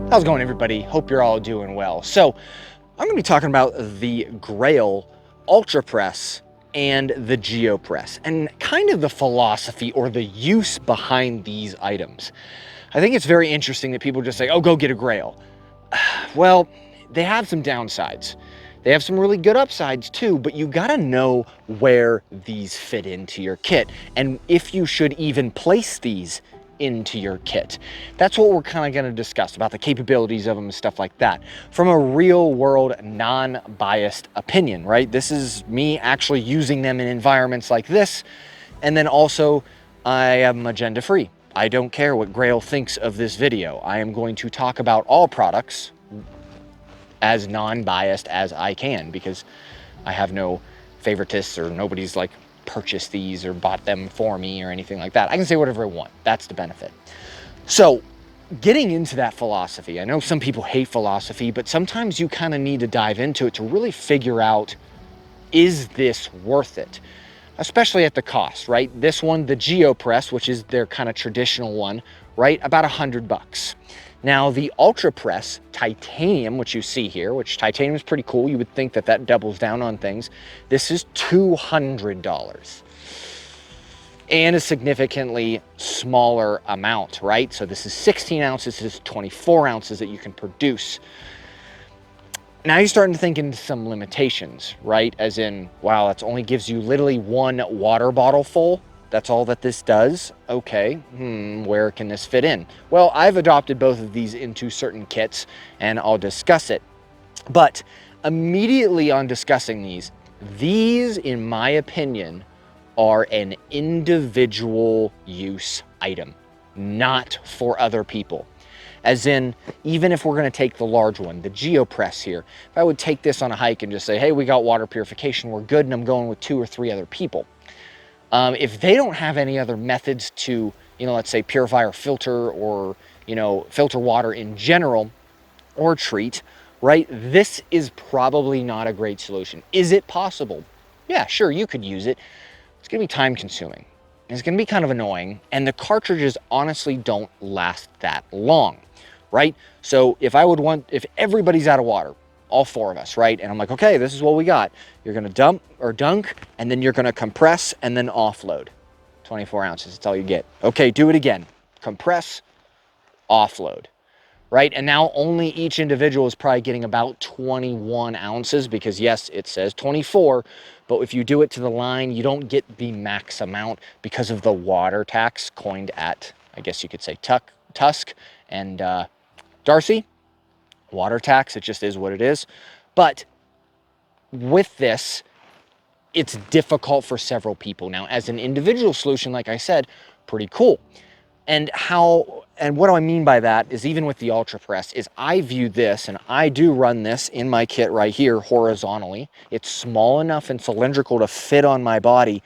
How's it going, everybody? Hope you're all doing well. So I'm going to be talking about the Grayl Ultra Press and the Geopress and kind of the philosophy or the use behind these items. I think it's very interesting that people just say, oh, go get a Grayl. Well, they have some downsides. They have some really good upsides too, but you gotta know where these fit into your kit and if you should even place these into your kit. That's what we're kind of going to discuss about the capabilities of them and stuff like that from a real world, non-biased opinion, right? This is me actually using them in environments like this. And then also I am agenda free. I don't care what Grayl thinks of this video. I am going to talk about all products as non-biased as I can because I have no favoritists or nobody's like purchased these or bought them for me or anything like that. I can say whatever I want. That's the benefit. So getting into that philosophy, I know some people hate philosophy, but sometimes you kind of need to dive into it to really figure out, is this worth it? Especially at the cost, right? This one, the Geopress, which is their kind of traditional one, right? About $100. Now the Ultra Press titanium, which you see here, which titanium is pretty cool. You would think that that doubles down on things. This is $200 and a significantly smaller amount, right? So this is 16 ounces, this is 24 ounces that you can produce. Now you're starting to think into some limitations, right? As in, wow, that only gives you literally one water bottle full. That's all that this does. Okay, where can this fit in? Well, I've adopted both of these into certain kits and I'll discuss it. But immediately on discussing these, in my opinion, are an individual use item, not for other people. As in, even if we're gonna take the large one, the Geopress here, if I would take this on a hike and just say, hey, we got water purification, we're good, and I'm going with 2 or 3 other people. If they don't have any other methods to, let's say purify or filter or, filter water in general or treat, right? This is probably not a great solution. Is it possible? Yeah, sure, you could use it. It's gonna be time consuming. It's gonna be kind of annoying. And the cartridges honestly don't last that long, right? So if everybody's out of water, all 4 of us, right? And I'm like, okay, this is what we got. You're gonna dump or dunk, and then you're gonna compress and then offload. 24 ounces, that's all you get. Okay, do it again. Compress, offload, right? And now only each individual is probably getting about 21 ounces because yes, it says 24, but if you do it to the line, you don't get the max amount because of the water tax coined at, I guess you could say Tusk and Darcy. Water tax, it just is what it is. But with this, it's difficult for several people. Now, as an individual solution, like I said, pretty cool. And what do I mean by that is even with the Ultra Press is I view this, and I do run this in my kit right here horizontally. It's small enough and cylindrical to fit on my body,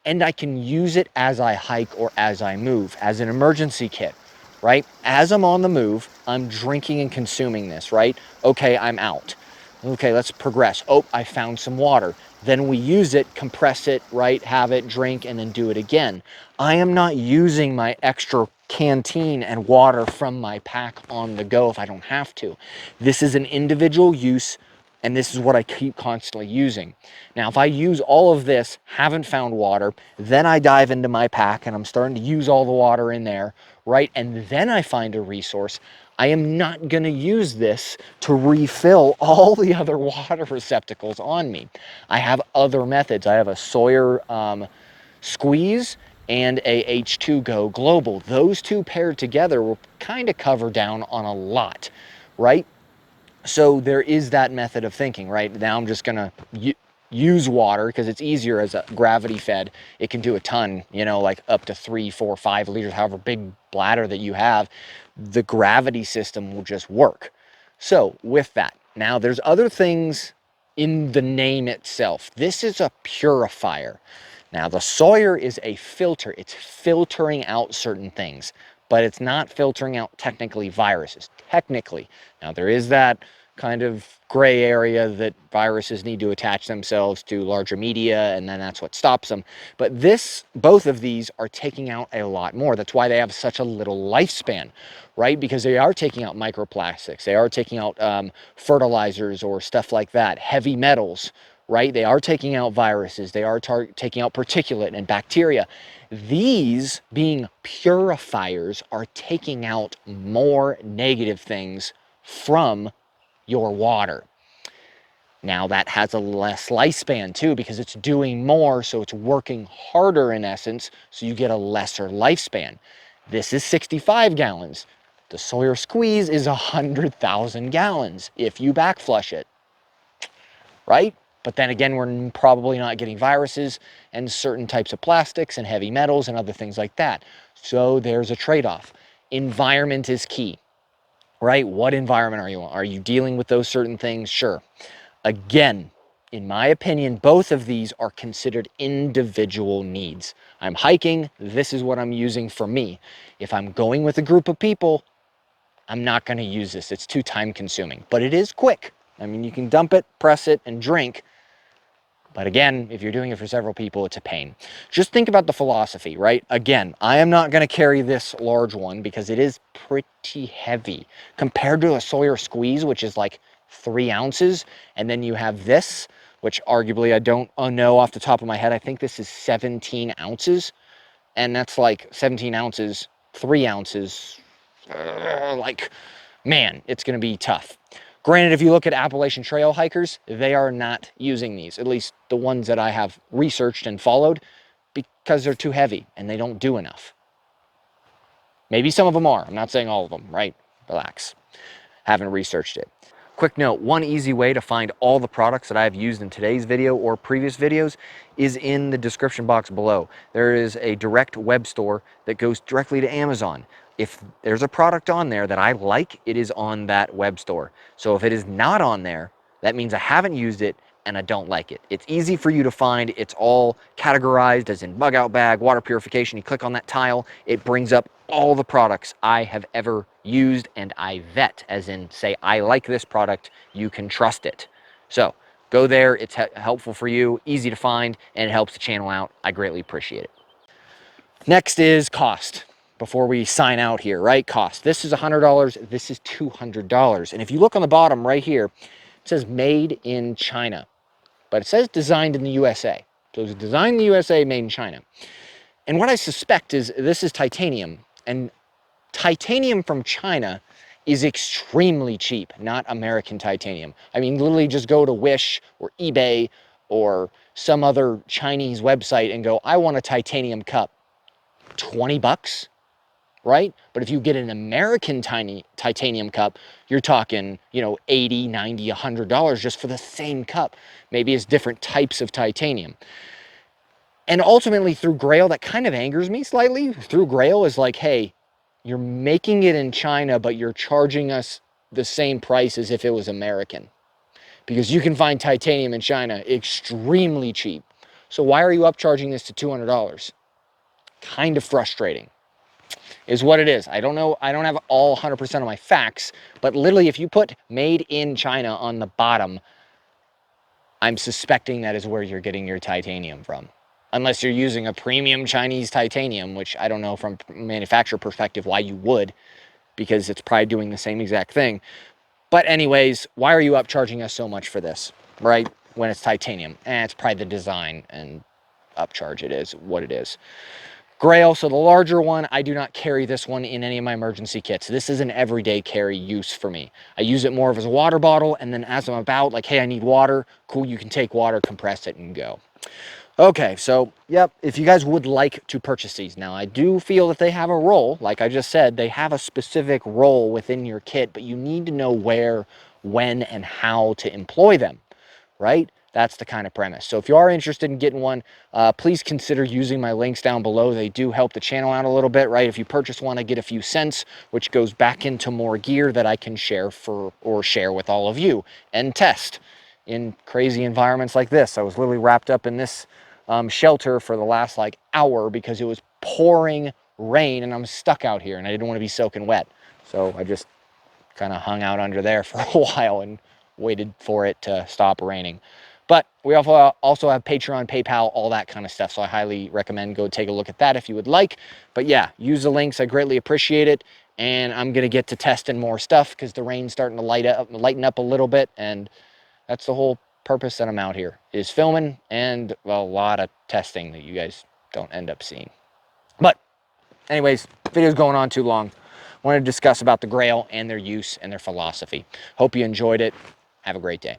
and I can use it as I hike or as I move, as an emergency kit, right? As I'm on the move, I'm drinking and consuming this, right? Okay, I'm out. Okay, let's progress. Oh, I found some water. Then we use it, compress it, right? Have it, drink, and then do it again. I am not using my extra canteen and water from my pack on the go if I don't have to. This is an individual use, and this is what I keep constantly using. Now, if I use all of this, haven't found water, then I dive into my pack and I'm starting to use all the water in there, right? And then I find a resource. I am not gonna use this to refill all the other water receptacles on me. I have other methods. I have a Sawyer squeeze and a H2Go Global. Those two paired together will kind of cover down on a lot, right? So there is that method of thinking, right? Now I'm just gonna use water because it's easier as a gravity fed. It can do a ton, like up to 3, 4, 5 liters, however big bladder that you have. The gravity system will just work. So with that, now there's other things in the name itself. This is a purifier. Now the Sawyer is a filter. It's filtering out certain things, but it's not filtering out technically viruses. Technically. Now there is that kind of gray area that viruses need to attach themselves to larger media, and then that's what stops them. But both of these are taking out a lot more. That's why they have such a little lifespan, right? Because they are taking out microplastics, they are taking out fertilizers or stuff like that, heavy metals, right? They are taking out viruses, they are taking out particulate and bacteria. These, being purifiers, are taking out more negative things from your water. Now that has a less lifespan too, because it's doing more, so it's working harder in essence, so you get a lesser lifespan. This is 65 gallons. The Sawyer Squeeze is 100,000 gallons if you backflush it, right? But then again, we're probably not getting viruses and certain types of plastics and heavy metals and other things like that. So there's a trade-off. Environment is key, right? What environment are you on? Are you dealing with those certain things? Sure. Again, in my opinion, both of these are considered individual needs. I'm hiking, this is what I'm using for me. If I'm going with a group of people, I'm not going to use this. It's too time consuming, but it is quick. I mean, you can dump it, press it, and drink. But again, if you're doing it for several people, it's a pain. Just think about the philosophy, right? Again, I am not going to carry this large one because it is pretty heavy compared to a Sawyer Squeeze, which is like 3 ounces. And then you have this, which arguably I don't know off the top of my head. I think this is 17 ounces. And that's like 17 ounces, 3 ounces. Like, man, it's going to be tough. Granted, if you look at Appalachian Trail hikers, they are not using these, at least the ones that I have researched and followed, because they're too heavy and they don't do enough. Maybe some of them are. I'm not saying all of them, right? Relax. Haven't researched it. Quick note, one easy way to find all the products that I've used in today's video or previous videos is in the description box below. There is a direct web store that goes directly to Amazon. If there's a product on there that I like, it is on that web store. So if it is not on there, that means I haven't used it and I don't like it. It's easy for you to find. It's all categorized as in bug out bag, water purification. You click on that tile, it brings up all the products I have ever used, and I vet, as in say, I like this product, you can trust it. So go there, it's helpful for you, easy to find, and it helps the channel out. I greatly appreciate it. Next is cost. Before we sign out here, right? Cost. This is $100, this is $200. And if you look on the bottom right here, it says made in China, but it says designed in the USA. So it's designed in the USA, made in China. And what I suspect is this is titanium, and titanium from China is extremely cheap, not American titanium. I mean, literally just go to Wish or eBay or some other Chinese website and go, I want a titanium cup. 20 bucks, right? But if you get an American titanium cup, you're talking, you know, 80, 90, $100 just for the same cup. Maybe it's different types of titanium. And ultimately through Grayl, that kind of angers me slightly. Through Grayl is like, hey, you're making it in China, but you're charging us the same price as if it was American. Because you can find titanium in China extremely cheap. So why are you upcharging this to $200? Kind of frustrating is what it is. I don't know. I don't have all 100% of my facts, but literally if you put made in China on the bottom, I'm suspecting that is where you're getting your titanium from. Unless you're using a premium Chinese titanium, which I don't know from a manufacturer perspective why you would, because it's probably doing the same exact thing. But anyways, why are you upcharging us so much for this, right? When it's titanium. It's probably the design and upcharge. It is what it is. Grayl, so the larger one, I do not carry this one in any of my emergency kits. This is an everyday carry use for me. I use it more of as a water bottle, and then as I'm about, like, hey, I need water, cool, you can take water, compress it, and go. Okay, so, yep, if you guys would like to purchase these. Now, I do feel that they have a role. Like I just said, they have a specific role within your kit, but you need to know where, when, and how to employ them, right? That's the kind of premise. So if you are interested in getting one, please consider using my links down below. They do help the channel out a little bit, right? If you purchase one, I get a few cents, which goes back into more gear that I can share with all of you and test in crazy environments like this. I was literally wrapped up in this shelter for the last like hour because it was pouring rain and I'm stuck out here and I didn't want to be soaking wet. So I just kind of hung out under there for a while and waited for it to stop raining. But we also have Patreon, PayPal, all that kind of stuff. So I highly recommend go take a look at that if you would like. But yeah, use the links. I greatly appreciate it. And I'm going to get to testing more stuff because the rain's starting to lighten up a little bit. And that's the whole purpose that I'm out here, is filming and, well, a lot of testing that you guys don't end up seeing. But anyways, video's going on too long. I wanted to discuss about the Grayl and their use and their philosophy. Hope you enjoyed it. Have a great day.